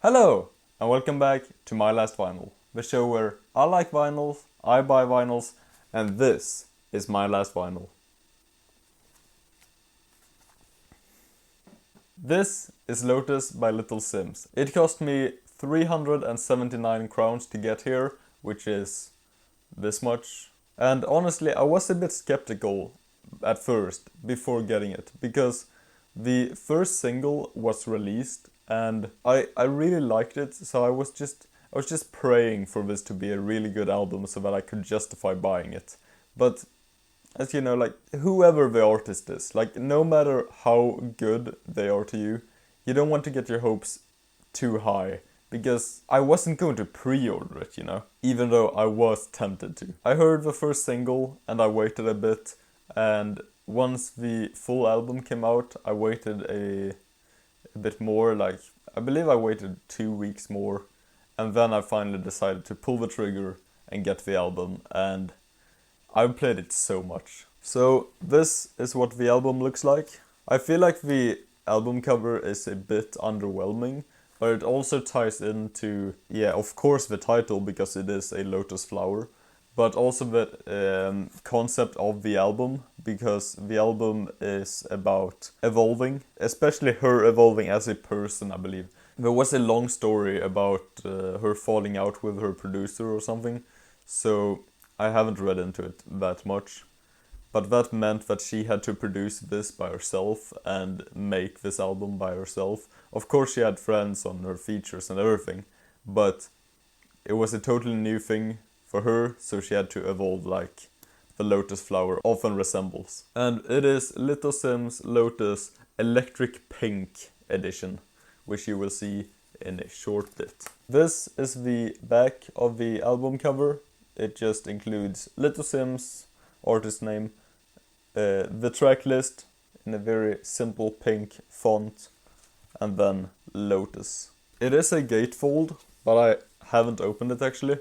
Hello, and welcome back to My Last Vinyl, the show where I like vinyls, I buy vinyls, and this is my last vinyl. This is Lotus by Little Simz. It cost me 379 crowns to get here, which is this much. And honestly, I was a bit skeptical at first before getting it, because the first single was released and I really liked it, so I was just praying for this to be a really good album so that I could justify buying it. But as you know, like whoever the artist is, like no matter how good they are to you, you don't want to get your hopes too high because I wasn't going to pre-order it, even though I was tempted to. I heard the first single and I waited a bit, and once the full album came out, I waited a bit more, like I believe I waited 2 weeks more, and then I finally decided to pull the trigger and get the album, and I've played it so much. So this is what the album looks like. I feel like the album cover is a bit underwhelming, but it also ties into, yeah, of course the title because it is a lotus flower, but also the concept of the album, because the album is about evolving, especially her evolving as a person, I believe. There was a long story about her falling out with her producer or something, so I haven't read into it that much. But that meant that she had to produce this by herself and make this album by herself. Of course, she had friends on her features and everything, but it was a totally new thing for her, so she had to evolve like the lotus flower often resembles. And it is Little Simz Lotus Electric Pink edition, which you will see in a short bit. This is the back of the album cover. It just includes Little Simz, artist name, the track list in a very simple pink font, and then Lotus. It is a gatefold, but I haven't opened it actually,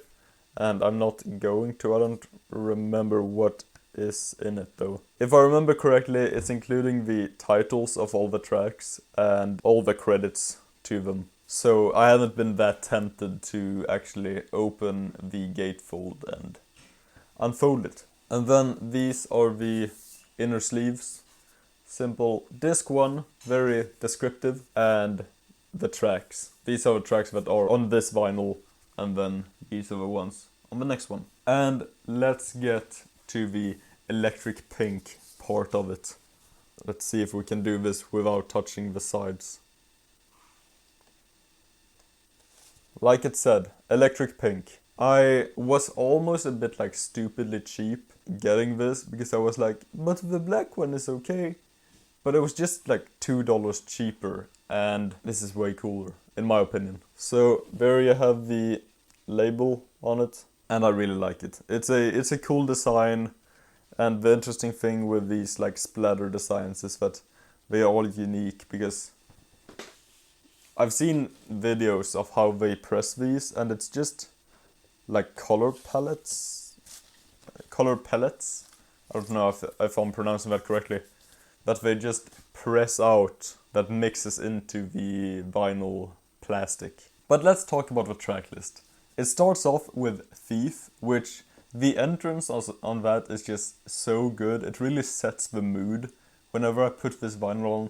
and I'm not going to. I don't remember what is in it though. If I remember correctly, it's including the titles of all the tracks and all the credits to them. So I haven't been that tempted to actually open the gatefold and unfold it. And then these are the inner sleeves. Simple disc 1, very descriptive, and the tracks. These are the tracks that are on this vinyl, and then these are the ones on the next one. And let's get to the electric pink part of it. Let's see if we can do this without touching the sides. Like it said, electric pink. I was almost a bit like stupidly cheap getting this because I was like, but the black one is okay. But it was just like $2 cheaper, and this is way cooler, in my opinion. So there you have the label on it, and I really like it. It's a cool design, and the interesting thing with these like splatter designs is that they are all unique, because I've seen videos of how they press these, and it's just like color pellets. I don't know if I'm pronouncing that correctly. That they just press out, that mixes into the vinyl plastic. But let's talk about the track list. It starts off with Thief, which the entrance on that is just so good. It really sets the mood. Whenever I put this vinyl on,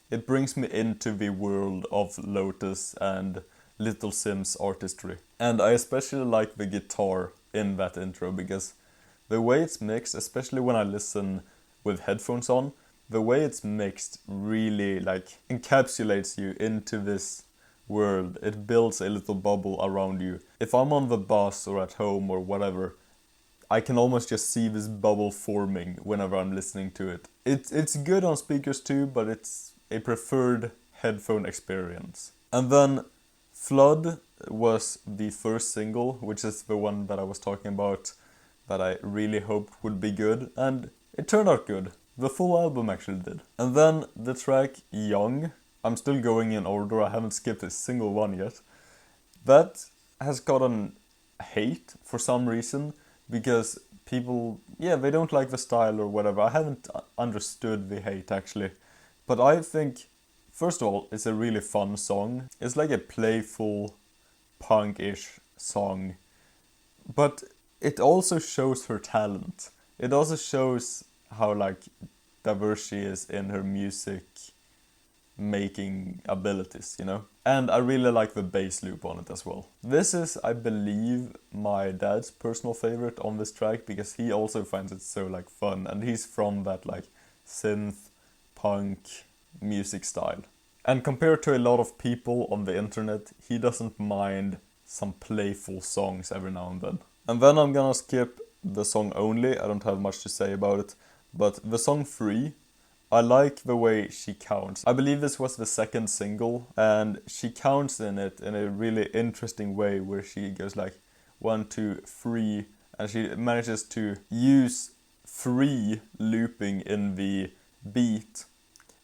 it brings me into the world of Lotus and Little Simz artistry. And I especially like the guitar in that intro, because the way it's mixed, especially when I listen with headphones on, the way it's mixed really like encapsulates you into this world. It builds a little bubble around you. If I'm on the bus or at home or whatever, I can almost just see this bubble forming whenever I'm listening to it. It's good on speakers too, but it's a preferred headphone experience. And then Flood was the first single, which is the one that I was talking about that I really hoped would be good, and it turned out good. The full album actually did. And then the track Young. I'm still going in order, I haven't skipped a single one yet. That has gotten hate for some reason, because people, they don't like the style or whatever. I haven't understood the hate actually. But I think First of all, it's a really fun song. It's like a playful, punk-ish song. But it also shows her talent. It also shows how like diverse she is in her music making abilities, you know? And I really like the bass loop on it as well. This is, I believe, my dad's personal favorite on this track because he also finds it so like fun, and he's from that like synth punk music style. And compared to a lot of people on the internet, he doesn't mind some playful songs every now and then. And then I'm gonna skip the song Only. I don't have much to say about it, but the song Free, I like the way she counts. I believe this was the second single, and she counts in it in a really interesting way where she goes like 1, 2, 3, and she manages to use 3 looping in the beat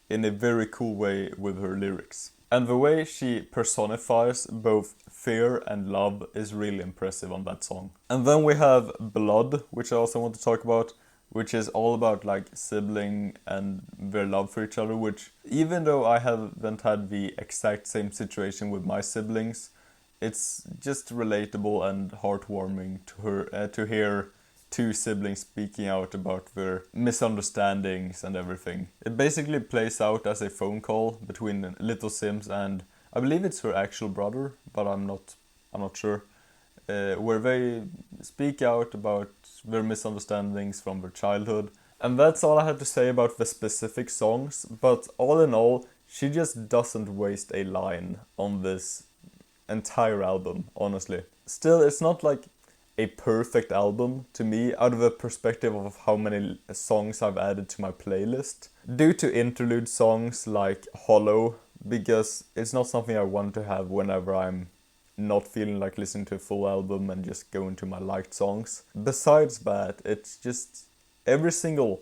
in a very cool way with her lyrics. And the way she personifies both fear and love is really impressive on that song. And then we have Blood, which I also want to talk about, which is all about like sibling and their love for each other, which even though I haven't had the exact same situation with my siblings, it's just relatable and heartwarming to hear 2 siblings speaking out about their misunderstandings and everything. It basically plays out as a phone call between Little Simz and I believe it's her actual brother, but I'm not sure. Where they speak out about their misunderstandings from their childhood. And that's all I had to say about the specific songs, but all in all, she just doesn't waste a line on this entire album, honestly. Still, it's not like a perfect album to me out of the perspective of how many songs I've added to my playlist. Due to interlude songs like Hollow, because it's not something I want to have whenever I'm not feeling like listening to a full album and just go into my liked songs. Besides that, it's just every single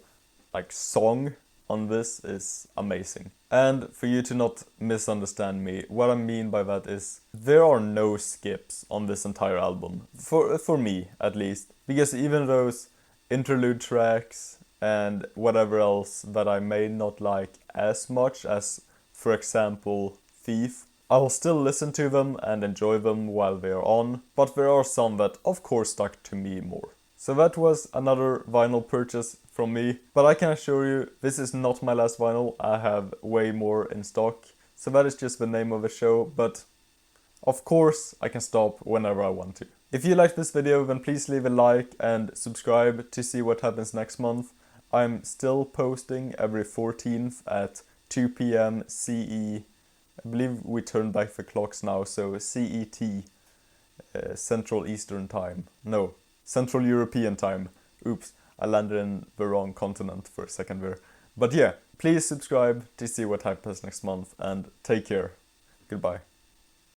like song on this is amazing. And for you to not misunderstand me, what I mean by that is there are no skips on this entire album, for me at least, because even those interlude tracks and whatever else that I may not like as much as, for example, Thief, I'll still listen to them and enjoy them while they are on, but there are some that of course stuck to me more. So that was another vinyl purchase from me, but I can assure you this is not my last vinyl. I have way more in stock, so that is just the name of the show, but of course I can stop whenever I want to. If you liked this video, then please leave a like and subscribe to see what happens next month. I'm still posting every 14th at 2 p.m. CE. I believe we turned back the clocks now, so CET, Central Eastern Time. No, Central European Time. Oops, I landed in the wrong continent for a second there. But yeah, please subscribe to see what happens next month, and take care. Goodbye.